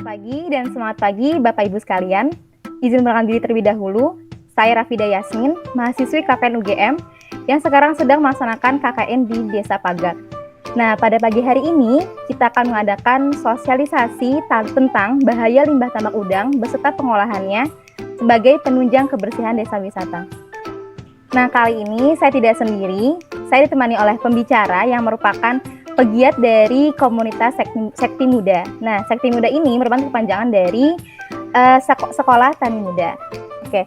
pagi dan semangat pagi Bapak Ibu sekalian. Izin mengenalkan diri terlebih dahulu. Saya Rafida Yasmin, mahasiswi KKN UGM yang sekarang sedang melaksanakan KKN di Desa Pagar. Nah, pada pagi hari ini kita akan mengadakan sosialisasi tentang bahaya limbah tambak udang beserta pengolahannya sebagai penunjang kebersihan desa wisata. Nah, kali ini saya tidak sendiri, saya ditemani oleh pembicara yang merupakan pegiat dari komunitas Sekti Muda. Nah, Sekti Muda ini merupakan kepanjangan dari Sekolah Tani Muda. Oke,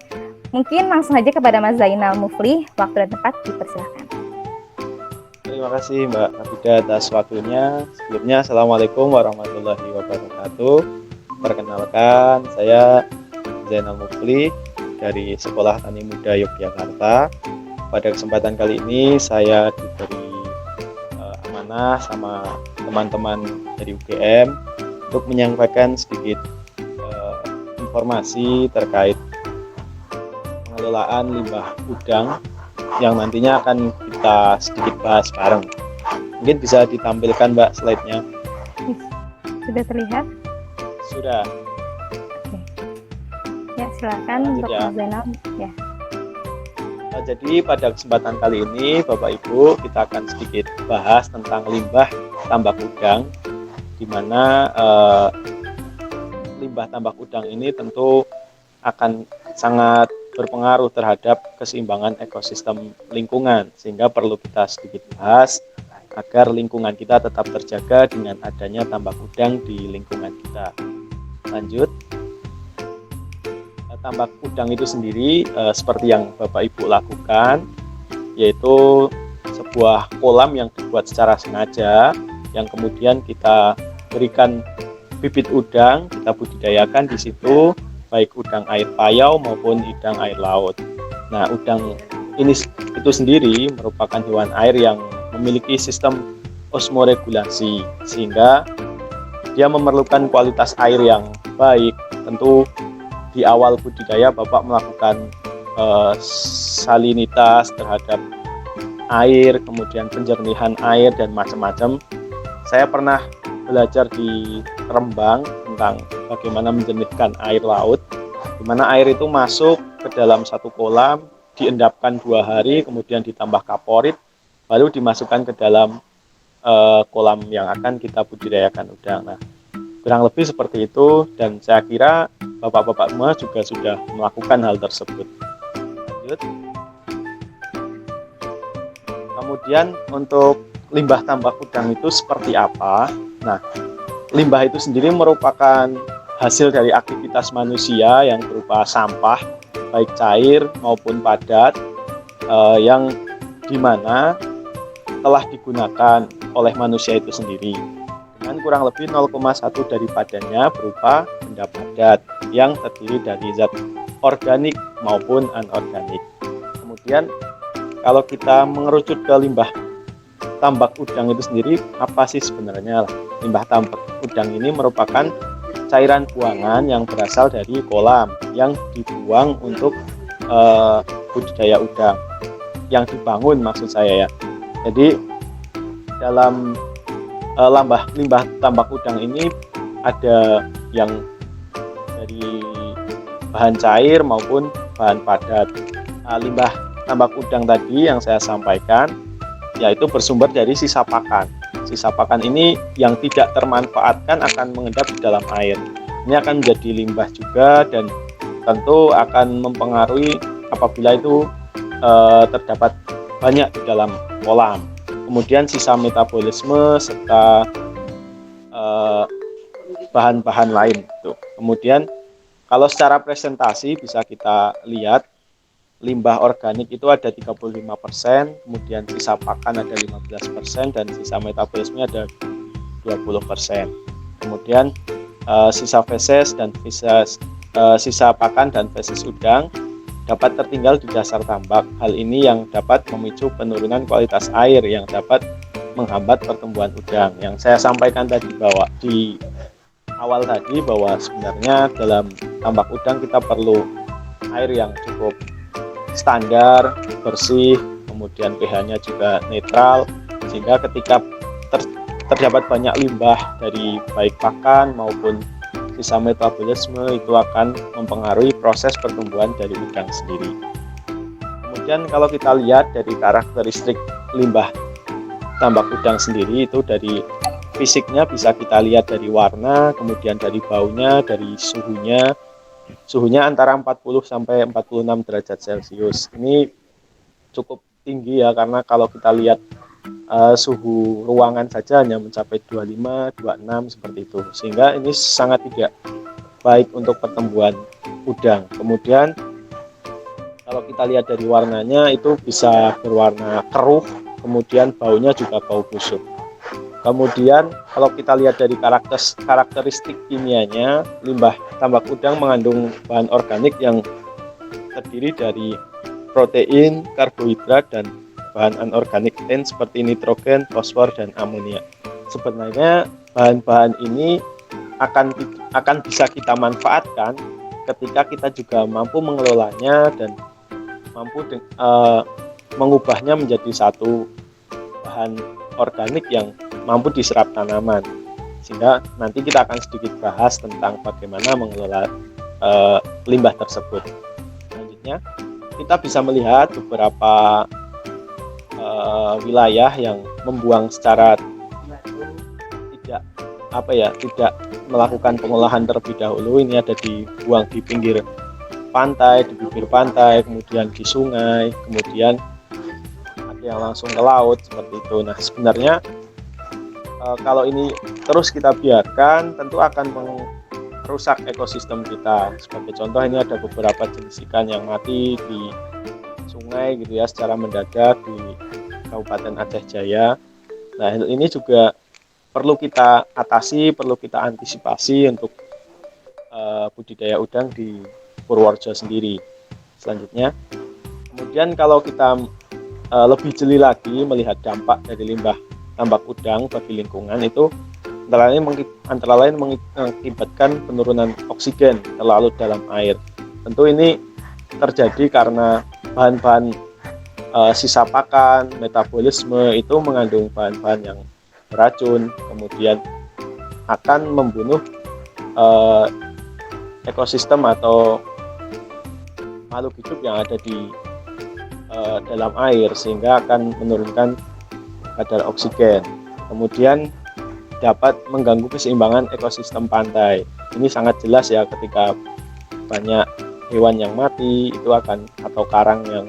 mungkin langsung aja kepada Mas Zainal Mufli, waktu dan tempat dipersilakan. Terima kasih Mbak Rafida atas waktunya. Sebelumnya, Assalamualaikum warahmatullahi wabarakatuh. Perkenalkan, saya Zainal Mufli dari Sekolah Tani Muda Yogyakarta. Pada kesempatan kali ini saya diberi amanah sama teman-teman dari UGM untuk menyampaikan sedikit informasi terkait pengelolaan limbah udang yang nantinya akan kita sedikit bahas bareng. Mungkin bisa ditampilkan Mbak slide-nya. Sudah terlihat? Sudah. Oke. Ya, silakan untuk Mas Zainal. Ya. Jadi pada kesempatan kali ini Bapak Ibu kita akan sedikit bahas tentang limbah tambak udang, di mana limbah tambak udang ini tentu akan sangat berpengaruh terhadap keseimbangan ekosistem lingkungan, sehingga perlu kita sedikit bahas agar lingkungan kita tetap terjaga dengan adanya tambak udang di lingkungan kita. Lanjut. Tambak udang itu sendiri seperti yang Bapak Ibu lakukan, yaitu sebuah kolam yang dibuat secara sengaja, yang kemudian kita berikan bibit udang, kita budidayakan di situ, baik udang air payau maupun udang air laut. Nah, udang ini itu sendiri merupakan hewan air yang memiliki sistem osmoregulasi, sehingga dia memerlukan kualitas air yang baik. Tentu di awal budidaya Bapak melakukan salinitas terhadap air, kemudian penjernihan air dan macam-macam. Saya pernah belajar di Rembang tentang bagaimana menjernihkan air laut, di mana air itu masuk ke dalam satu kolam, diendapkan 2 hari, kemudian ditambah kaporit, baru dimasukkan ke dalam kolam yang akan kita budidayakan udang. Nah, kurang lebih seperti itu, dan saya kira Bapak-bapak semua juga sudah melakukan hal tersebut. Lanjut. Kemudian untuk limbah tambak udang itu seperti apa? Nah, limbah itu sendiri merupakan hasil dari aktivitas manusia yang berupa sampah, baik cair maupun padat, yang dimana telah digunakan oleh manusia itu sendiri. Dengan kurang lebih 0,1 daripadanya berupa benda padat yang terdiri dari zat organik maupun anorganik. Kemudian kalau kita mengerucut ke limbah tambak udang itu sendiri, apa sih sebenarnya? Limbah tambak udang ini merupakan cairan buangan yang berasal dari kolam yang dibuang untuk budidaya udang, yang dibangun maksud saya ya. Jadi dalam limbah tambak udang ini ada yang dari bahan cair maupun bahan padat. Limbah tambak udang tadi yang saya sampaikan yaitu bersumber dari sisa pakan. Sisa pakan ini yang tidak termanfaatkan akan mengendap di dalam air. Ini akan menjadi limbah juga dan tentu akan mempengaruhi apabila itu terdapat banyak di dalam kolam. Kemudian sisa metabolisme serta bahan-bahan lain. Kemudian kalau secara presentasi bisa kita lihat limbah organik itu ada 35%, kemudian sisa pakan ada 15% dan sisa metabolisme ada 20%. Kemudian sisa feses dan sisa pakan dan feses udang dapat tertinggal di dasar tambak. Hal ini yang dapat memicu penurunan kualitas air yang dapat menghambat pertumbuhan udang. Yang saya sampaikan tadi bahwa di awal tadi bahwa sebenarnya dalam tambak udang kita perlu air yang cukup standar, bersih, kemudian pH-nya juga netral, sehingga ketika terdapat banyak limbah dari baik pakan maupun sisa metabolisme itu akan mempengaruhi proses pertumbuhan dari udang sendiri. Kemudian kalau kita lihat dari karakteristik limbah tambak udang sendiri, itu dari fisiknya bisa kita lihat dari warna, kemudian dari baunya, dari suhunya. Suhunya antara 40 sampai 46 derajat Celcius. Ini cukup tinggi ya, karena kalau kita lihat suhu ruangan saja hanya mencapai 25, 26 seperti itu. Sehingga ini sangat tidak baik untuk pertumbuhan udang. Kemudian kalau kita lihat dari warnanya itu bisa berwarna keruh, kemudian baunya juga bau busuk. Kemudian kalau kita lihat dari karakteristik kimianya, limbah tambak udang mengandung bahan organik yang terdiri dari protein, karbohidrat, dan bahan anorganik lain seperti nitrogen, fosfor, dan amonia. Sebenarnya bahan-bahan ini akan bisa kita manfaatkan ketika kita juga mampu mengelolanya dan mampu mengubahnya menjadi satu bahan organik yang mampu diserap tanaman. Sehingga nanti kita akan sedikit bahas tentang bagaimana mengelola limbah tersebut. Selanjutnya kita bisa melihat beberapa wilayah yang membuang secara tidak melakukan pengolahan terlebih dahulu. Ini ada dibuang di pinggir pantai, di bibir pantai, kemudian di sungai, kemudian ada yang langsung ke laut seperti itu. Nah, sebenarnya kalau ini terus kita biarkan, tentu akan merusak ekosistem kita. Sebagai contoh, ini ada beberapa jenis ikan yang mati di sungai gitu ya, secara mendadak di Kabupaten Aceh Jaya. Nah, hal ini juga perlu kita atasi, perlu kita antisipasi untuk budidaya udang di Purworejo sendiri. Selanjutnya, kemudian kalau kita lebih jeli lagi melihat dampak dari limbah tambak udang bagi lingkungan, itu antara lain mengakibatkan penurunan oksigen terlalu dalam air. Tentu ini terjadi karena bahan-bahan sisa pakan, metabolisme itu mengandung bahan-bahan yang beracun, kemudian akan membunuh ekosistem atau makhluk hidup yang ada di dalam air, sehingga akan menurunkan kadar oksigen. Kemudian dapat mengganggu keseimbangan ekosistem pantai. Ini sangat jelas ya, ketika banyak hewan yang mati itu akan, atau karang yang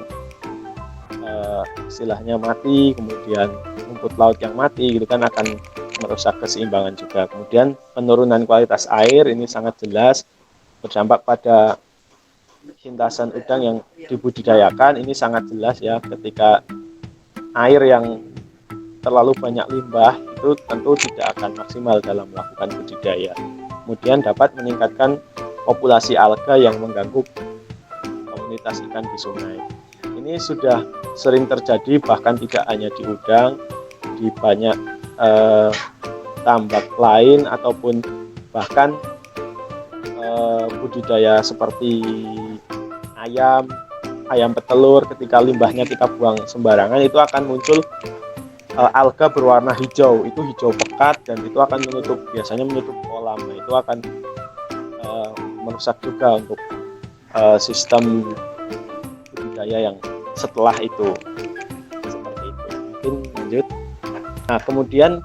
istilahnya mati, kemudian rumput laut yang mati gitu kan, akan merusak keseimbangan juga. Kemudian penurunan kualitas air ini sangat jelas berdampak pada lintasan udang yang dibudidayakan. Ini sangat jelas ya, ketika air yang terlalu banyak limbah itu tentu tidak akan maksimal dalam melakukan budidaya. Kemudian dapat meningkatkan populasi alga yang mengganggu komunitas ikan di sungai. Ini sudah sering terjadi, bahkan tidak hanya di udang, di banyak tambak lain, ataupun bahkan budidaya seperti ayam petelur. Ketika limbahnya kita buang sembarangan, itu akan muncul alga berwarna hijau, itu hijau pekat, dan itu akan biasanya menutup kolam. Nah, itu akan merusak juga untuk sistem budidaya yang setelah itu, seperti itu. Mungkin lanjut. Nah, kemudian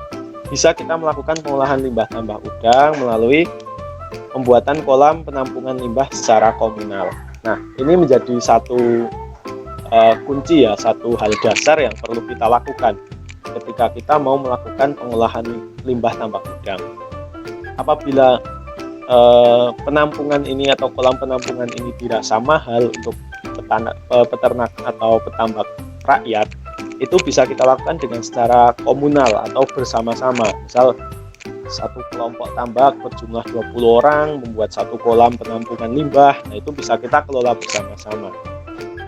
bisa kita melakukan pengolahan limbah tambak udang melalui pembuatan kolam penampungan limbah secara komunal. Nah, ini menjadi satu kunci ya, satu hal dasar yang perlu kita lakukan ketika kita mau melakukan pengolahan limbah tambak udang. Apabila penampungan ini atau kolam penampungan ini dirasa mahal untuk peternak atau petambak rakyat, itu bisa kita lakukan dengan secara komunal atau bersama-sama. Misal satu kelompok tambak berjumlah 20 orang membuat satu kolam penampungan limbah. Nah, itu bisa kita kelola bersama-sama.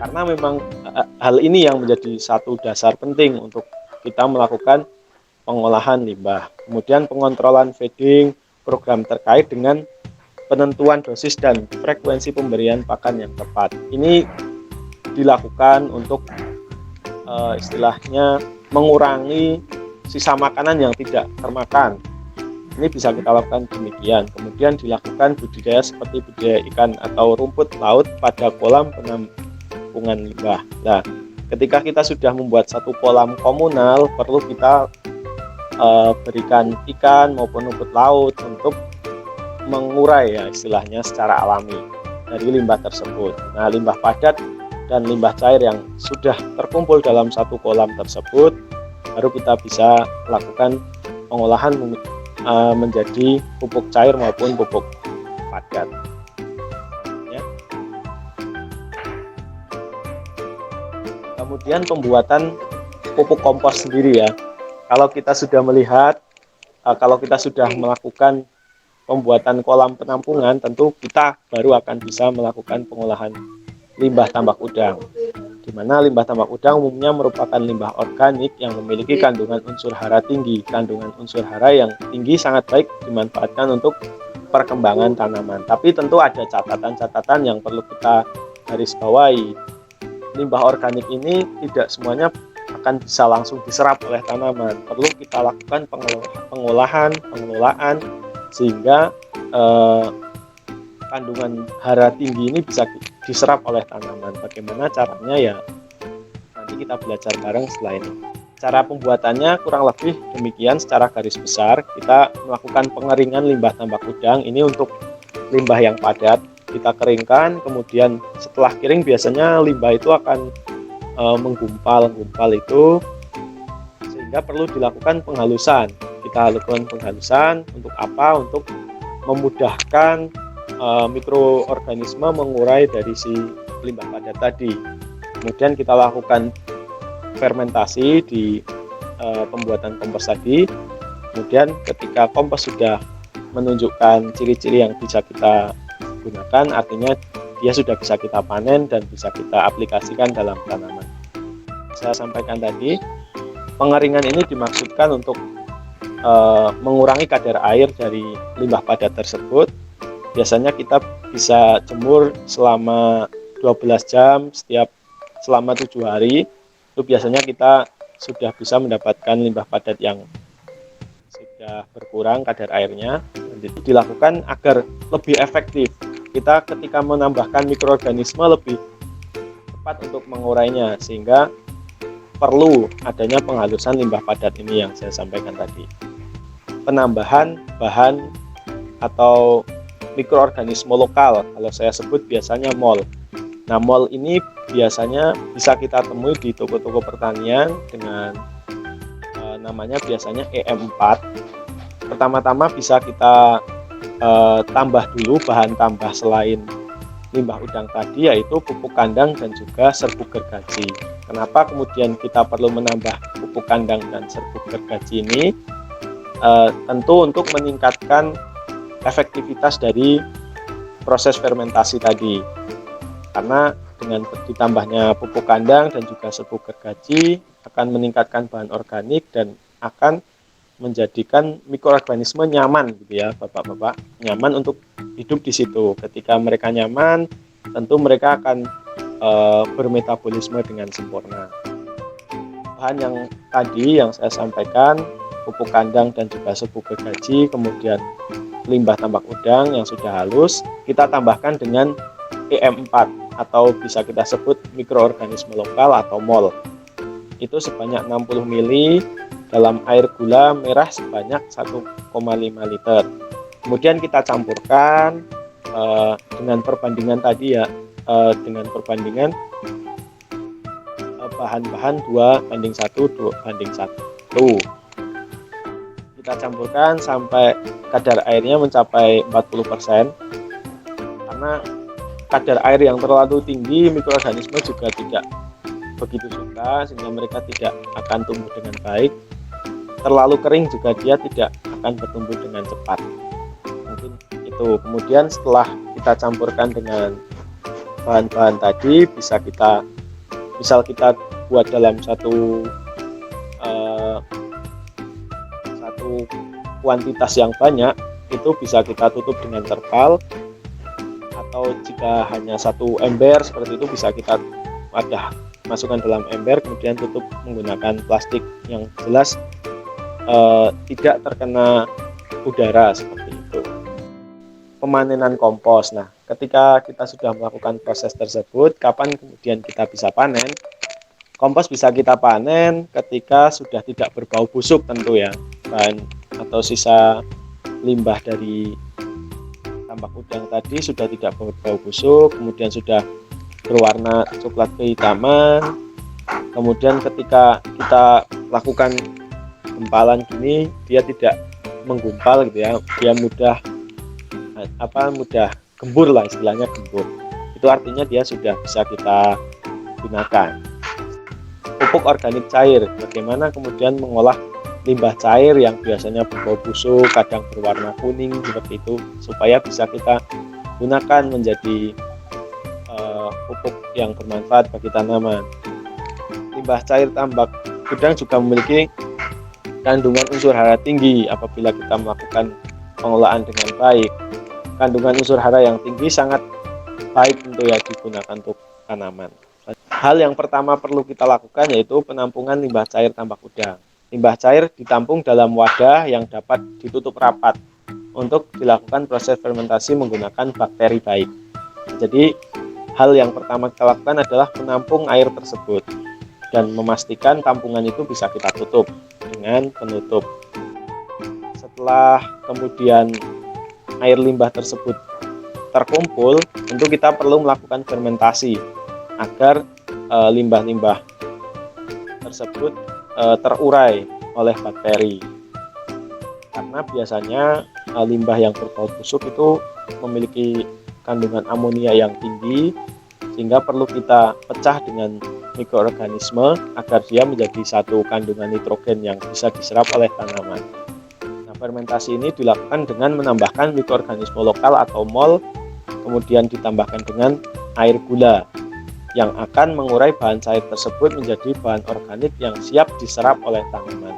Karena memang hal ini yang menjadi satu dasar penting untuk kita melakukan pengolahan limbah. Kemudian pengontrolan feeding, program terkait dengan penentuan dosis dan frekuensi pemberian pakan yang tepat. Ini dilakukan untuk istilahnya mengurangi sisa makanan yang tidak termakan. Ini bisa kita lakukan demikian. Kemudian dilakukan budidaya seperti budidaya ikan atau rumput laut pada kolam penampungan limbah. Nah, ketika kita sudah membuat satu kolam komunal, perlu kita berikan ikan maupun rumput laut untuk mengurai ya istilahnya secara alami dari limbah tersebut. Nah, limbah padat dan limbah cair yang sudah terkumpul dalam satu kolam tersebut baru kita bisa lakukan pengolahan menjadi pupuk cair maupun pupuk padat. Ya. Kemudian pembuatan pupuk kompos sendiri ya. Kalau kita sudah melihat, kalau kita sudah melakukan pembuatan kolam penampungan, tentu kita baru akan bisa melakukan pengolahan limbah tambak udang, di mana limbah tambak udang umumnya merupakan limbah organik yang memiliki kandungan unsur hara tinggi. Kandungan unsur hara yang tinggi sangat baik dimanfaatkan untuk perkembangan tanaman. Tapi tentu ada catatan-catatan yang perlu kita garis bawahi. Limbah organik ini tidak semuanya akan bisa langsung diserap oleh tanaman. Perlu kita lakukan pengolahan, pengelolaan, sehingga kandungan hara tinggi ini bisa diserap oleh tanaman. Bagaimana caranya ya nanti kita belajar bareng setelah ini. Cara pembuatannya kurang lebih demikian secara garis besar. Kita melakukan pengeringan limbah tambak udang. Ini untuk limbah yang padat. Kita keringkan, kemudian setelah kering biasanya limbah itu akan menggumpal itu, sehingga perlu dilakukan penghalusan. Kita lakukan penghalusan untuk apa? Untuk memudahkan mikroorganisme mengurai dari si limbah padat tadi. Kemudian kita lakukan fermentasi di pembuatan kompos tadi. Kemudian ketika kompos sudah menunjukkan ciri-ciri yang bisa kita gunakan, artinya dia sudah bisa kita panen dan bisa kita aplikasikan dalam tanaman. Saya sampaikan tadi, pengeringan ini dimaksudkan untuk mengurangi kadar air dari limbah padat tersebut. Biasanya kita bisa jemur selama 12 jam selama 7 hari. Itu biasanya kita sudah bisa mendapatkan limbah padat yang sudah berkurang kadar airnya. Jadi dilakukan agar lebih efektif. Kita ketika menambahkan mikroorganisme lebih cepat untuk mengurainya, sehingga perlu adanya penghalusan limbah padat ini yang saya sampaikan tadi. Penambahan bahan atau mikroorganisme lokal, kalau saya sebut biasanya mol. Nah, mol ini biasanya bisa kita temui di toko-toko pertanian dengan namanya biasanya EM4. Pertama-tama bisa kita tambah dulu bahan tambah selain limbah udang tadi, yaitu pupuk kandang dan juga serbuk gergaji. Kenapa kemudian kita perlu menambah pupuk kandang dan serbuk gergaji ini? Tentu untuk meningkatkan efektivitas dari proses fermentasi tadi, karena dengan ditambahnya pupuk kandang dan juga serbuk gergaji akan meningkatkan bahan organik dan akan menjadikan mikroorganisme nyaman gitu ya Bapak-bapak, nyaman untuk hidup di situ. Ketika mereka nyaman, tentu mereka akan bermetabolisme dengan sempurna. Bahan yang tadi yang saya sampaikan, pupuk kandang dan juga serbuk gergaji, kemudian limbah tambak udang yang sudah halus, kita tambahkan dengan EM4 atau bisa kita sebut mikroorganisme lokal atau mol. Itu sebanyak 60 ml dalam air gula merah sebanyak 1,5 liter. Kemudian kita campurkan dengan perbandingan tadi ya, dengan perbandingan bahan-bahan 2:1 kita campurkan sampai kadar airnya mencapai 40%. Karena kadar air yang terlalu tinggi, mikroorganisme juga tidak begitu suka, sehingga mereka tidak akan tumbuh dengan baik. Terlalu kering juga dia tidak akan bertumbuh dengan cepat. Mungkin itu. Kemudian setelah kita campurkan dengan bahan-bahan tadi, misal kita buat dalam satu kuantitas yang banyak, itu bisa kita tutup dengan terpal, atau jika hanya satu ember seperti itu bisa kita masukkan dalam ember, kemudian tutup menggunakan plastik yang jelas tidak terkena udara seperti itu. Pemanenan kompos. Nah, ketika kita sudah melakukan proses tersebut, kapan kemudian kita bisa panen? Kompos bisa kita panen ketika sudah tidak berbau busuk tentu ya, bahan atau sisa limbah dari tambak udang tadi sudah tidak berbau busuk, kemudian sudah berwarna coklat kehitaman. Kemudian ketika kita lakukan gumpalan gini, dia tidak menggumpal gitu ya, dia mudah gembur lah, istilahnya gembur. Itu artinya dia sudah bisa kita gunakan. Pupuk organik cair, bagaimana kemudian mengolah limbah cair yang biasanya berbau busuk, kadang berwarna kuning seperti itu, supaya bisa kita gunakan menjadi pupuk yang bermanfaat bagi tanaman. Limbah cair tambak udang juga memiliki kandungan unsur hara tinggi apabila kita melakukan pengolahan dengan baik. Kandungan unsur hara yang tinggi sangat baik untuk digunakan untuk tanaman. Hal yang pertama perlu kita lakukan yaitu penampungan limbah cair tambak udang. Limbah cair ditampung dalam wadah yang dapat ditutup rapat untuk dilakukan proses fermentasi menggunakan bakteri baik. Jadi hal yang pertama kita lakukan adalah menampung air tersebut dan memastikan tampungan itu bisa kita tutup dengan penutup. Setelah kemudian air limbah tersebut terkumpul, tentu kita perlu melakukan fermentasi agar limbah-limbah tersebut terurai oleh bakteri. Karena biasanya limbah yang berbau busuk itu memiliki kandungan amonia yang tinggi, sehingga perlu kita pecah dengan mikroorganisme agar dia menjadi satu kandungan nitrogen yang bisa diserap oleh tanaman. Nah, fermentasi ini dilakukan dengan menambahkan mikroorganisme lokal atau mol, kemudian ditambahkan dengan air gula yang akan mengurai bahan cair tersebut menjadi bahan organik yang siap diserap oleh tanaman.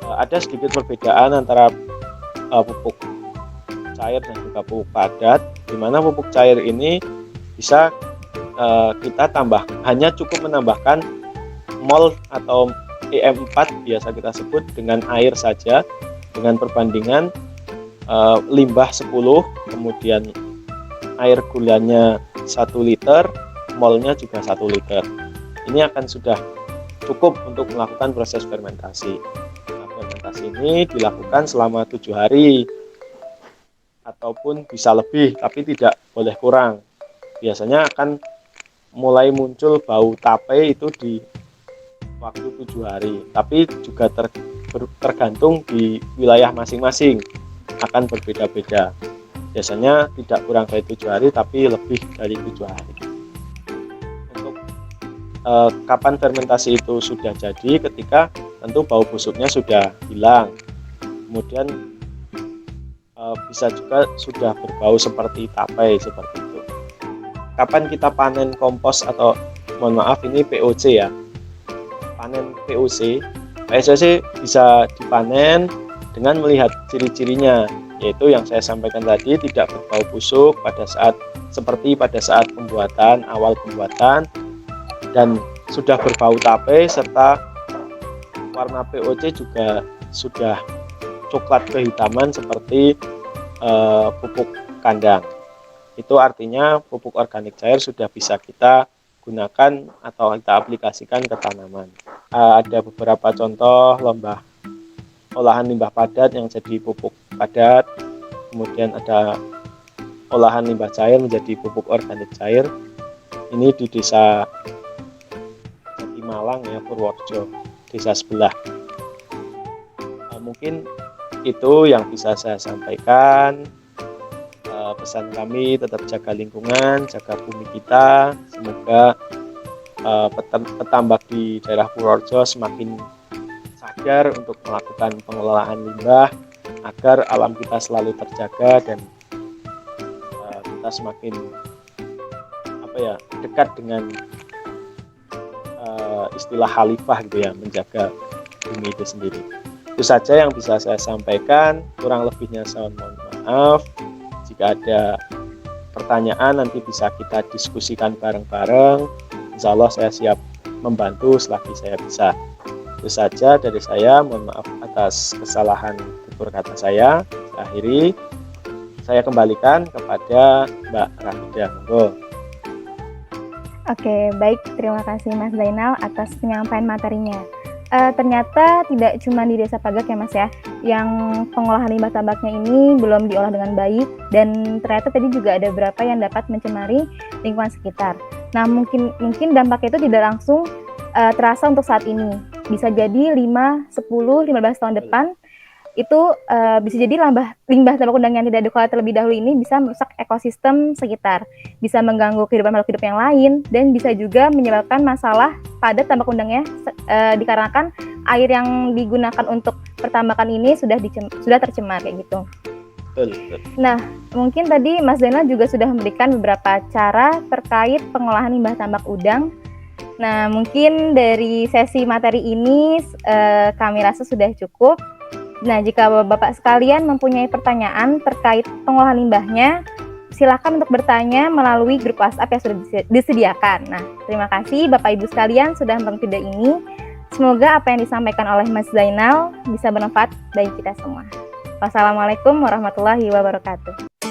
Ada sedikit perbedaan antara pupuk cair dan juga pupuk padat, di mana pupuk cair ini bisa kita hanya cukup menambahkan mol atau EM4 biasa kita sebut dengan air saja, dengan perbandingan limbah 10, kemudian air gulanya 1 liter, molnya juga 1 liter. Ini akan sudah cukup untuk melakukan proses fermentasi. Nah, fermentasi ini dilakukan selama 7 hari ataupun bisa lebih, tapi tidak boleh kurang. Biasanya akan mulai muncul bau tape itu di waktu 7 hari, tapi juga tergantung di wilayah masing-masing, akan berbeda-beda. Biasanya tidak kurang dari 7 hari, tapi lebih dari 7 hari. Untuk kapan fermentasi itu sudah jadi, ketika tentu bau busuknya sudah hilang, kemudian bisa juga sudah berbau seperti tape seperti itu. Kapan kita panen kompos atau mohon maaf ini POC ya, panen POC bisa dipanen dengan melihat ciri-cirinya, yaitu yang saya sampaikan tadi, tidak berbau busuk seperti pada saat awal pembuatan, dan sudah berbau tape, serta warna POC juga sudah coklat kehitaman seperti pupuk kandang. Itu artinya pupuk organik cair sudah bisa kita gunakan atau kita aplikasikan ke tanaman. Ada beberapa contoh olahan limbah padat yang jadi pupuk padat, kemudian ada olahan limbah cair menjadi pupuk organik cair. Ini di desa Jati Malang ya, Purworejo, desa sebelah. Mungkin itu yang bisa saya sampaikan. Pesan kami tetap jaga lingkungan, jaga bumi kita. Semoga petambak di daerah Purworejo semakin sadar untuk melakukan pengelolaan limbah agar alam kita selalu terjaga dan kita semakin dekat dengan istilah khalifah gitu ya, menjaga bumi itu sendiri. Itu saja yang bisa saya sampaikan, kurang lebihnya saya mohon maaf. Jika ada pertanyaan nanti bisa kita diskusikan bareng-bareng. Insya Allah saya siap membantu selagi saya bisa. Itu saja dari saya, mohon maaf atas kesalahan tutur kata saya. Akhiri, saya kembalikan kepada Mbak Rafida. Monggo. Oke, baik. Terima kasih Mas Zainal atas penyampaian materinya. Ternyata tidak cuma di Desa Pagak ya Mas ya, yang pengolahan limbah tambaknya ini belum diolah dengan baik, dan ternyata tadi juga ada beberapa yang dapat mencemari lingkungan sekitar. Nah, mungkin dampaknya itu tidak langsung terasa untuk saat ini. Bisa jadi 5, 10, 15 tahun depan itu bisa jadi limbah tambak udang yang tidak diolah terlebih dahulu ini bisa merusak ekosistem sekitar, bisa mengganggu kehidupan makhluk hidup yang lain, dan bisa juga menyebabkan masalah pada tambak udangnya dikarenakan air yang digunakan untuk pertambakan ini sudah tercemar kayak gitu. Betul. Nah, mungkin tadi Mas Zainal juga sudah memberikan beberapa cara terkait pengolahan limbah tambak udang. Nah, mungkin dari sesi materi ini kami rasa sudah cukup. Nah, jika Bapak sekalian mempunyai pertanyaan terkait pengolahan limbahnya, silakan untuk bertanya melalui grup WhatsApp yang sudah disediakan. Nah, terima kasih Bapak Ibu sekalian sudah menonton video ini. Semoga apa yang disampaikan oleh Mas Zainal bisa bermanfaat bagi kita semua. Wassalamualaikum warahmatullahi wabarakatuh.